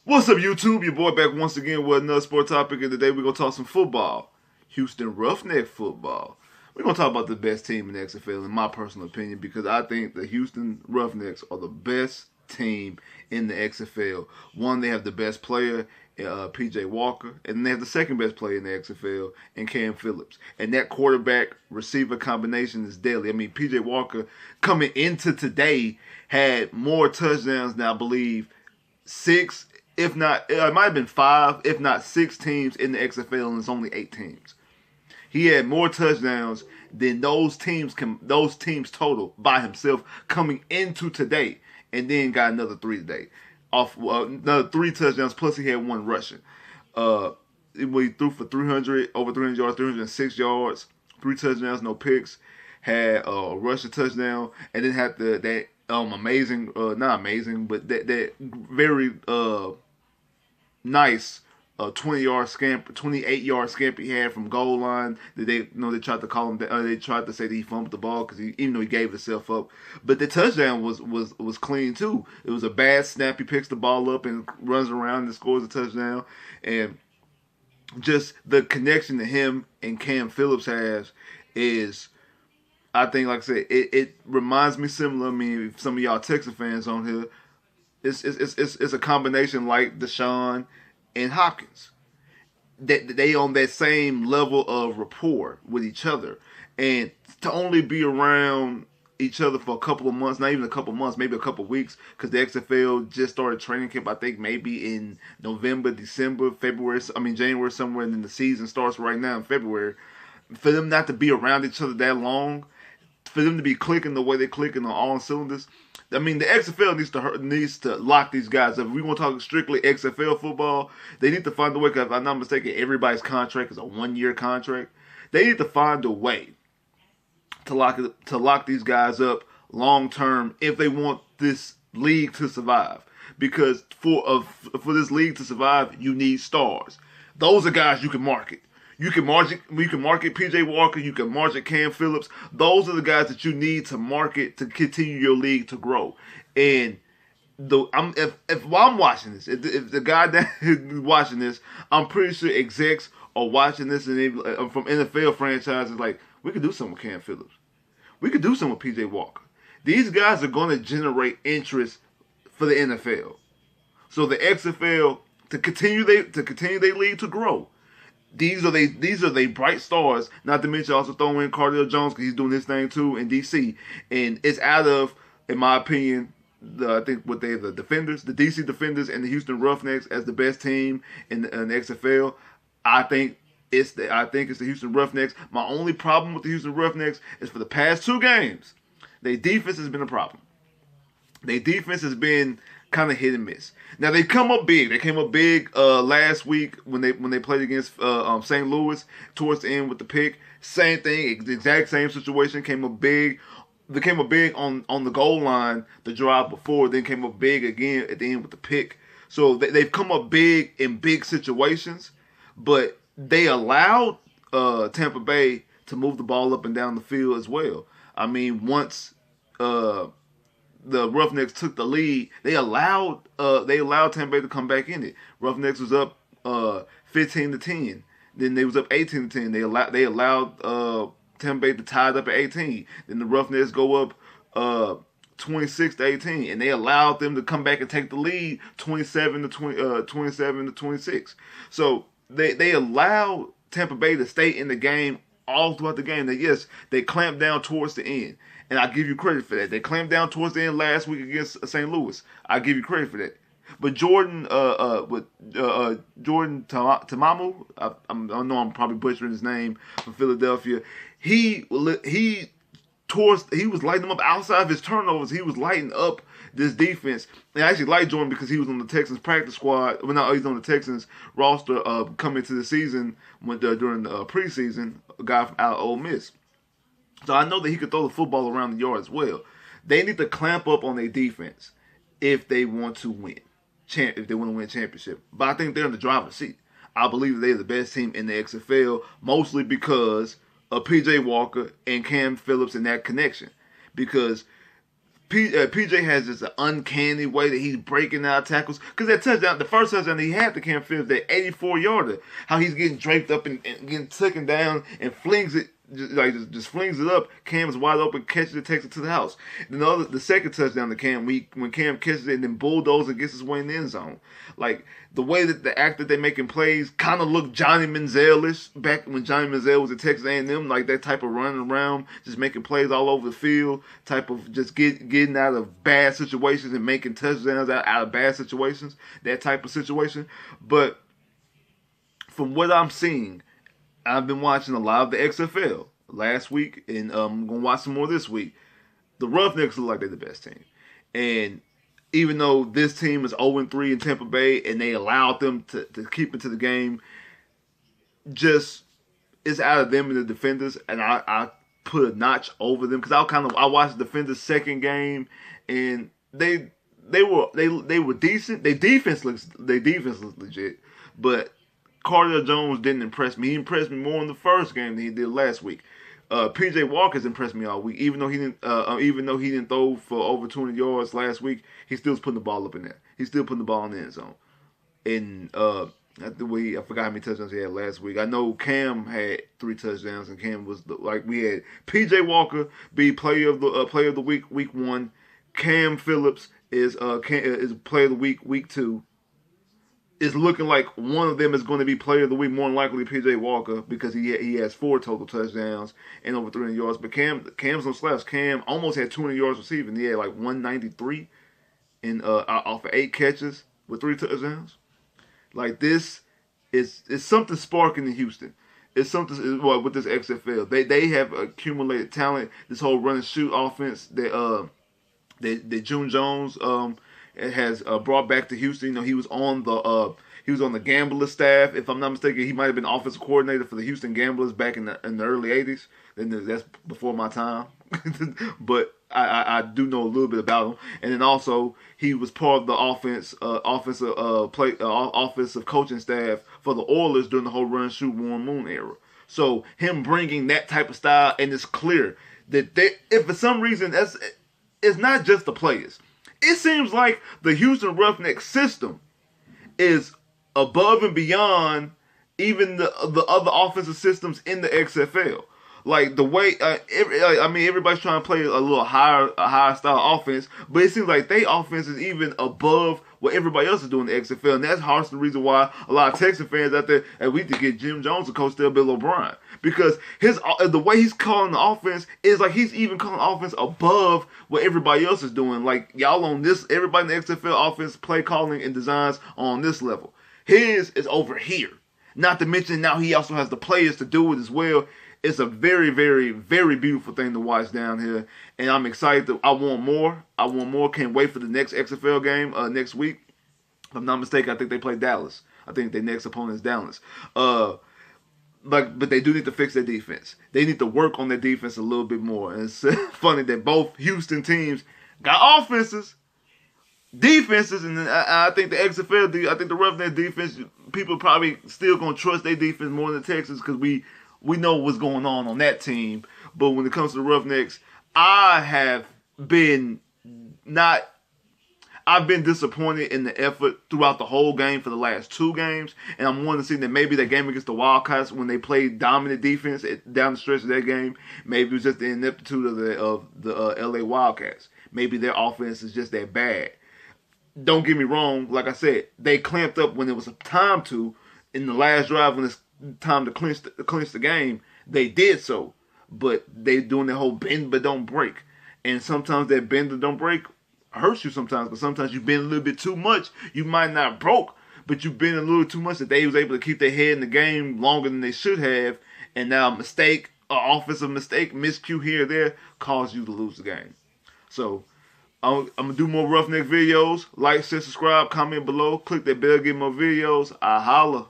What's up, YouTube? Your boy back once again with another sport topic, and today we're going to talk some football. Houston Roughnecks football. We're going to talk about the best team in the XFL, in my personal opinion, because I think the Houston Roughnecks are the best team in the XFL. One, they have the best player, PJ Walker, and they have the second best player in the XFL, in Cam Phillips. And that quarterback-receiver combination is deadly. I mean, PJ Walker, coming into today, had more touchdowns than I believe six, if not, it might have been five, if not six teams in the XFL, and it's only 8 teams. He had more touchdowns than those teams total by himself coming into today, and then got another 3 today. Another 3 touchdowns, plus he had 1 rushing. He threw for over 300 yards, 306 yards, 3 touchdowns, no picks. Had a rushing touchdown, and then had that amazing, not amazing, but that very nice 20-yard scamper, 28-yard scamper he had from goal line. That they tried to call him. They tried to say that he fumbled the ball because even though he gave himself up, but the touchdown was clean too. It was a bad snap. He picks the ball up and runs around and scores a touchdown. And just the connection that him and Cam Phillips has is, I think, like I said, it reminds me similar. I mean, if some of y'all Texas fans on here, it's a combination like Deshaun and Hopkins. That they on that same level of rapport with each other, and to only be around each other for a couple of months, not even a couple of months, maybe a couple of weeks, because the XFL just started training camp. I think maybe in November, December, February. I mean January somewhere, and then the season starts right now in February. For them not to be around each other that long, for them to be clicking the way they're clicking on all cylinders. I mean, the XFL needs to lock these guys up. If we want to talk strictly XFL football, they need to find a way, because if I'm not mistaken, everybody's contract is a 1-year contract. They need to find a way to lock these guys up long term if they want this league to survive. Because for this league to survive, you need stars. Those are guys you can market. We can market PJ Walker. You can market Cam Phillips. Those are the guys that you need to market to continue your league to grow. And while I'm watching this, if the guy that is watching this, I'm pretty sure execs are watching this, and from NFL franchises, like, we could do something with Cam Phillips. We could do something with PJ Walker. These guys are going to generate interest for the NFL. So the XFL, to continue their league to grow. These are they bright stars. Not to mention also throw in Cardell Jones, because he's doing his thing too in DC. And it's out of, in my opinion, I think the Defenders, the DC Defenders, and the Houston Roughnecks as the best team in the XFL. I think it's the Houston Roughnecks. My only problem with the Houston Roughnecks is for the past 2 games, their defense has been a problem. Their defense has been kind of hit and miss. Now they come up big. They came up big last week when they played against St. Louis towards the end with the pick. Same thing, the exact same situation. Came up big. They came up big on the goal line the drive before. Then came up big again at the end with the pick. So they've come up big in big situations, but they allowed Tampa Bay to move the ball up and down the field as well. I mean, once the Roughnecks took the lead, they allowed Tampa Bay to come back in it. Roughnecks was up 15-10. Then they was up 18-10. They allowed Tampa Bay to tie it up at 18. Then the Roughnecks go up 26-18, and they allowed them to come back and take the lead 27-26. So they allowed Tampa Bay to stay in the game all throughout the game. They clamped down towards the end. And I give you credit for that. They clamped down towards the end last week against St. Louis. I give you credit for that. But Jordan Tamamu, I know I'm probably butchering his name, from Philadelphia. He was lighting them up outside of his turnovers. He was lighting up this defense. And I actually like Jordan because he was on the Texans practice squad. Well, no, he's on the Texans roster coming into the season during the preseason. A guy from out of Ole Miss. So I know that he could throw the football around the yard as well. They need to clamp up on their defense if they want to win. If they want to win a championship. But I think they're in the driver's seat. I believe they're the best team in the XFL, mostly because of PJ Walker and Cam Phillips and that connection. Because PJ has this uncanny way that he's breaking out tackles. Because that touchdown, the first touchdown that he had to Cam Phillips, that 84-yarder, how he's getting draped up and getting taken down and flings it, just flings it up. Cam's wide open, catches it, takes it to the house. Then the second touchdown to Cam, when Cam catches it and then bulldozes and gets his way in the end zone. Like, the way that the act that they're making plays kind of look Johnny Manziel-ish back when Johnny Manziel was at Texas A&M, like that type of running around, just making plays all over the field, type of just getting out of bad situations and making touchdowns out of bad situations, that type of situation. But from what I'm seeing, I've been watching a lot of the XFL last week, and I'm going to watch some more this week. The Roughnecks look like they're the best team. And even though this team is 0-3 in Tampa Bay and they allowed them to keep into the game, just it's out of them and the defenders, and I put a notch over them because I watched the defenders' second game, and they were decent. Their defense looks legit, but Cardell Jones didn't impress me. He impressed me more in the first game than he did last week. PJ Walker's impressed me all week. Even though he didn't throw for over 200 yards last week, he still was putting the ball up in there. He's still putting the ball in the end zone. And I forgot how many touchdowns he had last week. I know Cam had 3 touchdowns, and Cam was we had PJ Walker be player of the week 1. Cam Phillips is player of the week 2. It's looking like one of them is going to be player of the week, more than likely PJ Walker, because he has 4 total touchdowns and over 300 yards. But Cam's no slouch. Cam almost had 200 yards receiving. He had like 193 off of 8 catches with 3 touchdowns. Like, this is something sparking in Houston. It's something with this XFL. They have accumulated talent. This whole run and shoot offense that June Jones has brought back to Houston. You know, he was on the Gamblers staff. If I'm not mistaken, he might have been offensive coordinator for the Houston Gamblers back in the early '80s. And that's before my time, but I do know a little bit about him. And then also he was part of the offensive coaching staff for the Oilers during the whole run shoot Warren Moon era. So him bringing that type of style, and it's clear that if for some reason it's not just the players. It seems like the Houston Roughnecks system is above and beyond even the other offensive systems in the XFL. Like, the way everybody's trying to play a little higher style offense, but it seems like their offense is even above what everybody else is doing in the XFL, and that's hardly the reason why a lot of Texas fans out there, and we need to get Jim Jones to coach their Bill O'Brien, because the way he's calling the offense is like he's even calling offense above what everybody else is doing. Like, y'all on this, everybody in the XFL offense play calling and designs on this level. His is over here. Not to mention now he also has the players to do it as well. It's a very, very, very beautiful thing to watch down here, and I'm excited. I want more. Can't wait for the next XFL game next week. If I'm not mistaken, I think they play Dallas. I think their next opponent is Dallas. But they do need to fix their defense. They need to work on their defense a little bit more. And it's funny that both Houston teams got defenses, and I think the XFL, I think the Roughnecks defense, people probably still gonna trust their defense more than the Texans because we know what's going on that team. But when it comes to the Roughnecks, I've been disappointed in the effort throughout the whole game for the last 2 games, and I'm wanting to see that maybe that game against the Wildcats when they played dominant defense down the stretch of that game, maybe it was just the ineptitude of the LA Wildcats. Maybe their offense is just that bad. Don't get me wrong, like I said, they clamped up when it was time to. In the last drive when it's time to clinch the game, they did so. But they doing the whole bend but don't break. And sometimes that bend but don't break hurts you sometimes, but sometimes you bend a little bit too much. You might not broke, but you bend a little too much that they was able to keep their head in the game longer than they should have. And now a mistake, an offensive mistake, miscue here or there, caused you to lose the game. So I'm going to do more Roughneck videos. Like, share, subscribe, comment below. Click that bell, get more videos. I holla.